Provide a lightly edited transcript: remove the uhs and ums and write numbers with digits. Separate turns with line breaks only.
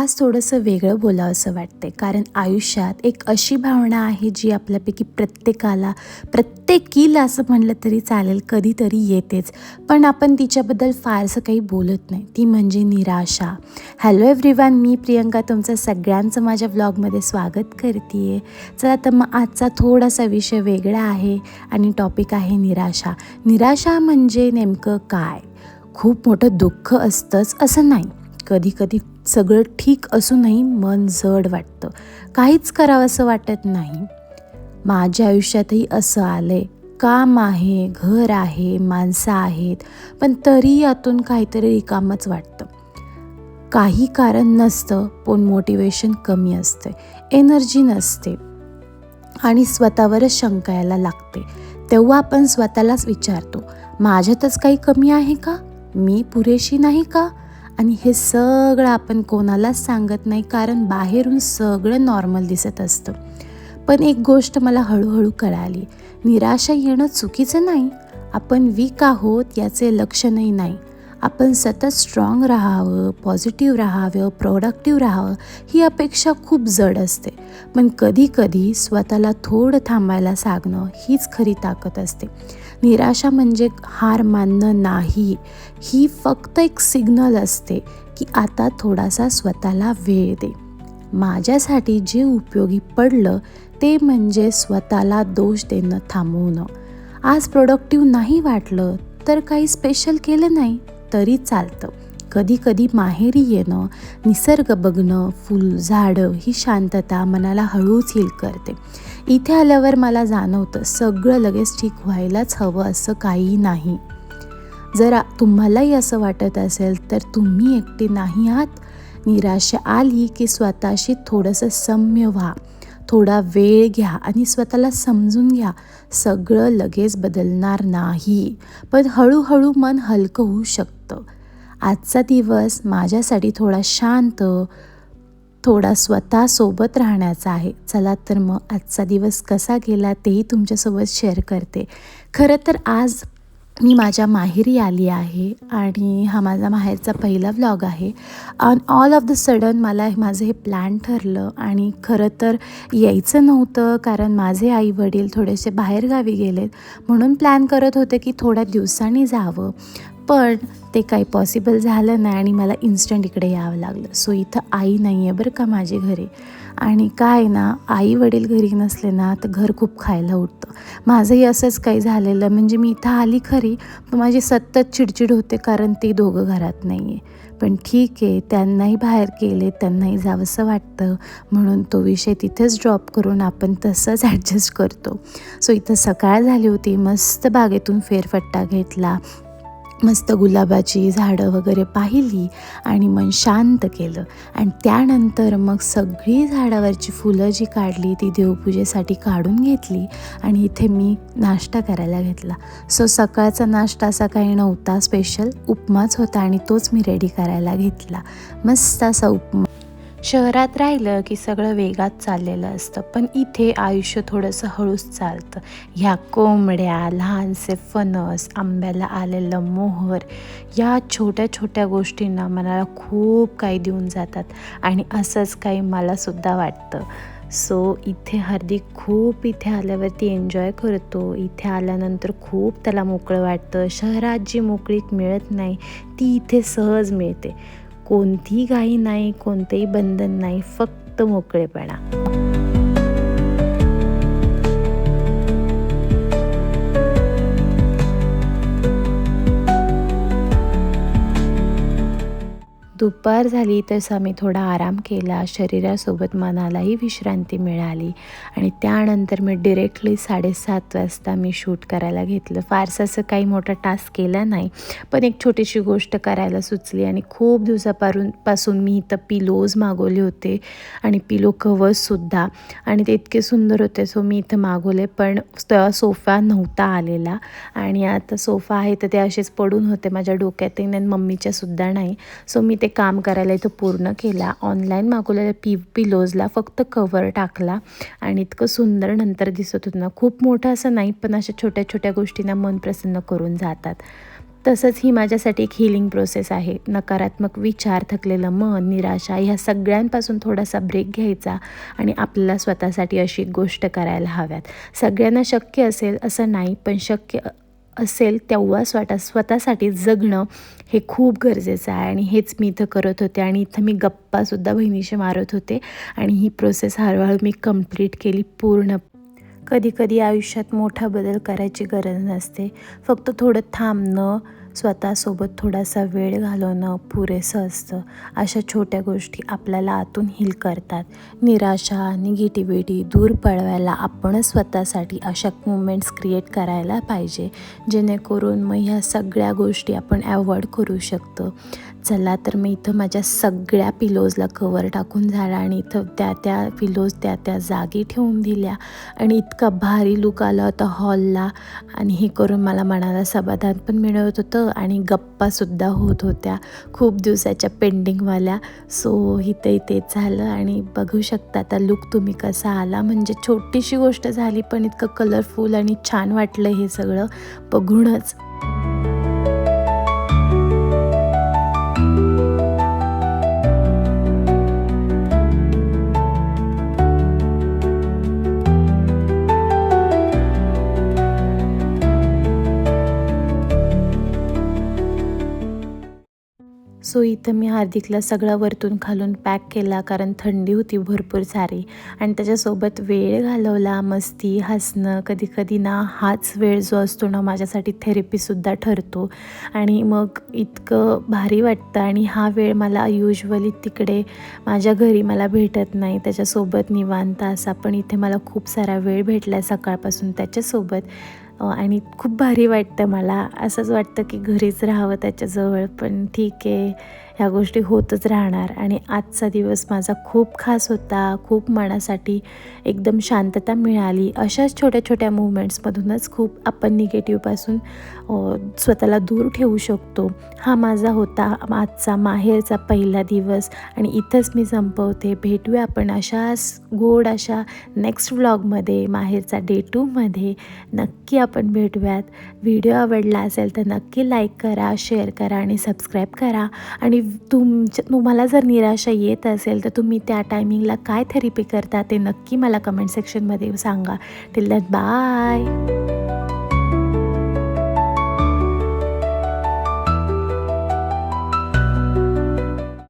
आज थोडंसं वेगळं बोलावंसं वाटते, कारण आयुष्यात एक अशी भावना आहे जी आपल्यापैकी प्रत्येकीला असं म्हणलं तरी चालेल कधीतरी येतेच, पण आपण तिच्याबद्दल फारसं काही बोलत नाही. ती म्हणजे निराशा. हॅलो एव्हरीवन, मी प्रियंका तुमचं सगळ्यांचं माझ्या व्लॉगमध्ये स्वागत करते आहे. चला तर मग आजचा थोडासा विषय वेगळा आहे आणि टॉपिक आहे निराशा. निराशा म्हणजे नेमकं काय? खूप मोठं दुःख असतंच असं नाही. कधी सगळं ठीक असूनही मन जड वाटतं, काहीच करावंसं वाटत नाही. माझ्या आयुष्यातही असं आलंय. काम आहे, घर आहे, माणसं आहेत, पण तरी यातून काहीतरी रिकामच वाटतं. काही कारण नसतं, पण मोटिवेशन कमी असते, एनर्जी नसते आणि स्वतःवरच शंका यायला लागते. तेव्हा आपण स्वतःलाच विचारतो, माझ्यातच काही कमी आहे का? मी पुरेशी नाही का? आणि हे सगळं आपण कोणालाच सांगत नाही, कारण बाहेरून सगळं नॉर्मल दिसत असतं. पण एक गोष्ट मला हळूहळू कळाली, निराशा येणं चुकीचं नाही. आपण वीक आहोत याचे लक्षणही नाही. आपण सतत स्ट्रॉंग राहावं, पॉझिटिव्ह राहावं, प्रोडक्टिव्ह राहावं ही अपेक्षा खूप जड असते. पण कधी स्वतःला थोडं थांबायला सांगणं हीच खरी ताकद असते. निराशा म्हणजे हार मानणं नाही, ही फक्त एक सिग्नल असते की आता थोडासा स्वतःला वेळ दे. माझ्यासाठी जे उपयोगी पडलं ते म्हणजे स्वतःला दोष देणं थांबवणं. आज प्रोडक्टिव्ह नाही वाटलं तर काही स्पेशल केलं नाही तरी चालतं. कधी माहेरी येणं, निसर्ग बघणं, फुल, झाडं ही शांतता मनाला हळूच हील करते. इथे आल्यावर मला जाणवतं सगळं लगेच ठीक व्हायलाच हवं असं काही नाही. जर तुम्हालाही असं वाटत असेल तर तुम्ही एकटे नाही आहात. निराशा आली की स्वतःशी थोडंसं सौम्य व्हा, थोडा वेळ घ्या आणि स्वतःला समजून घ्या. सगळं लगेच बदलणार नाही, पण हळूहळू मन हलकं होऊ शकतं. आजचा दिवस माझ्यासाठी थोडा शांत, थोडा स्वतःसोबत राहण्याचा आहे. चला तर मग आजचा दिवस कसा गेला तेही तुमच्यासोबत शेअर करते. खरं तर आज मी माझ्या माहेरी आली आहे आणि हा माझा माहेरचा पहिला व्लॉग आहे. आणि ऑल ऑफ द सडन मला माझं हे प्लॅन ठरलं आणि खरं तर यायचं नव्हतं, कारण माझे आई वडील थोडेसे बाहेरगावी गेलेत, म्हणून प्लॅन करत होते की थोड्या दिवसांनी जावं. पण ते काही पॉसिबल झालं नाही आणि मला इन्स्टंट इकडे यावं लागलं. सो इथं आई नाही आहे बरं का माझी घरी. आणि काय ना, आई वडील घरी नसले ना तर घर खूप खायला उठतं. माझंही असंच काही झालेलं. म्हणजे मी इथं आली खरी, पण माझी सतत चिडचिड होते, कारण ते दोघं घरात नाही आहे. पण ठीक आहे, त्यांनाही बाहेर गेले, त्यांनाही जावंसं वाटतं, म्हणून तो विषय तिथेच ड्रॉप करून आपण तसंच ॲडजस्ट करतो. सो इथं सकाळ झाली होती, मस्त बागेतून फेरफटका घेतला, मस्त गुलाबाची झाडं वगैरे पाहिली आणि मन शांत केलं. आणि त्यानंतर मग सगळी झाडावरची फुलं जी काढली ती देवपूजेसाठी काढून घेतली आणि इथे मी नाश्ता करायला घेतला. सो सकाळचा नाश्ता असा काही नव्हता स्पेशल, उपमाच होता आणि तोच मी रेडी करायला घेतला. मस्त असा उपमा. शहरात राहिलं की सगळं वेगात चाललेलं असतं, पण इथे आयुष्य थोडंसं हळूच चालतं. ह्या कोंबड्या, लहानसे फणस, आंब्याला आलेलं मोहर, या छोट्या छोट्या गोष्टींना मनाला खूप काही देऊन जातात आणि असंच काही मलासुद्धा वाटतं. सो इथे हार्दिक खूप इथे आल्यावरती एन्जॉय करतो. इथे आल्यानंतर खूप त्याला मोकळं वाटतं. शहरात जी मोकळीक मिळत नाही ती इथे सहज मिळते. कोणतीही घाई नाही, कोणतेही बंधन नाही, फक्त मोकळेपणा. दुपार झाली तसा आम्ही थोडा आराम केला. शरीरासोबत मनालाही विश्रांती मिळाली आणि त्यानंतर मी डिरेक्टली 7:30 वाजता मी शूट करायला घेतलं. फारसं असं काही मोठा टास्क केला नाही, पण एक छोटीशी गोष्ट करायला सुचली. आणि खूप दिवसापासून मी इथं पिलोज मागवले होते आणि पिलो कवर्ससुद्धा, आणि ते इतके सुंदर होते. सो मी इथं मागवले, पण सोफा नव्हता आलेला आणि आता सोफा आहे तर ते असेच पडून होते माझ्या डोक्यातही आणि मम्मीच्यासुद्धा नाही. सो मी ते काम करायला इथं पूर्ण केला. ऑनलाईन मागवलेल्या पिलोजला फक्त कवर टाकला आणि इतकं सुंदर नंतर दिसत होतं ना. खूप मोठं असं नाही, पण अशा छोट्या छोट्या गोष्टींना मन प्रसन्न करून जातात. तसंच ही माझ्यासाठी एक हीलिंग प्रोसेस आहे. नकारात्मक विचार, थकलेलं मन, निराशा ह्या सगळ्यांपासून थोडासा ब्रेक घ्यायचा आणि आपल्याला स्वतःसाठी अशी एक गोष्ट करायला हव्यात. सगळ्यांना शक्य असेल असं नाही, पण शक्य असेल तेव्हा स्वतःसाठी जगणं हे खूप गरजेचं आहे आणि हेच मी इथं करत होते आणि इथं मी गप्पासुद्धा बहिणीशी मारत होते आणि ही प्रोसेस हळूहळू मी कंप्लीट केली पूर्ण. कधी-कधी आयुष्यात मोठा बदल करायची गरज नसते. फक्त थोडं थांबणं, स्वतःसोबत थोडासा वेळ घालवणं पुरेसं असतं. अशा छोट्या गोष्टी आपल्याला आतून हील करतात. निराशा, निगेटिव्हिटी दूर पळवायला आपणच स्वतःसाठी अशा मुमेंट्स क्रिएट करायला पाहिजे, जेणेकरून मग ह्या सगळ्या गोष्टी आपण अवॉइड करू शकतो. चला तर मी इथं माझ्या सगळ्या पिलोजला कवर टाकून झाला आणि इथं त्या पिलोज त्या जागी ठेवून दिल्या आणि इतका भारी लूक आला होता हॉलला आणि हे करून मला मनाला समाधान पण मिळत होतं आणि गप्पासुद्धा होत होत्या खूप दिवसाच्या पेंडिंगवाल्या. सो इथे तेच झालं आणि बघू शकता आता लूक तुम्ही कसा आला. म्हणजे छोटीशी गोष्ट झाली पण इतकं कलरफुल आणि छान वाटलं हे सगळं बघूनच. सो इथं मी हार्दिकला सगळं वरतून खालून पॅक केला, कारण थंडी होती भरपूर सारी आणि त्याच्यासोबत वेळ घालवला, मस्ती, हसणं. कधी ना हाच वेळ जो असतो ना माझ्यासाठी थेरपीसुद्धा ठरतो आणि मग इतकं भारी वाटतं आणि हा वेळ मला युजुअली तिकडे माझ्या घरी मला भेटत नाही. त्याच्यासोबत निवांत असा पण इथे मला खूप सारा वेळ भेटला सकाळपासून त्याच्यासोबत आणि खूप भारी वाटतं मला. असंच वाटतं की घरीच राहावं त्याच्याजवळ, पण ठीक आहे, ह्या गोष्टी होतच राहणार. आणि आजचा दिवस माझा खूप खास होता. खूप मनासाठी एकदम शांतता मिळाली. अशाच छोट्या छोट्या मुवमेंट्समधूनच खूप आपण निगेटिव्हपासून स्वतःला दूर ठेवू शकतो. हा माझा होता आजचा माहेरचा पहिला दिवस आणि इथंच मी संपवते. भेटूया आपण अशाच गोड अशा नेक्स्ट व्लॉगमध्ये, माहेरचा डे 2मध्ये नक्की आपण भेटूयात. व्हिडिओ आवडला असेल तर नक्की लाईक करा, शेअर करा आणि सबस्क्राईब करा. आणि तुम्हाला जर निराशा येत असेल तर तुम्ही त्या टायमिंगला काय थेरपी करता ते नक्की मला कमेंट सेक्शनमध्ये सांगा. Till that by.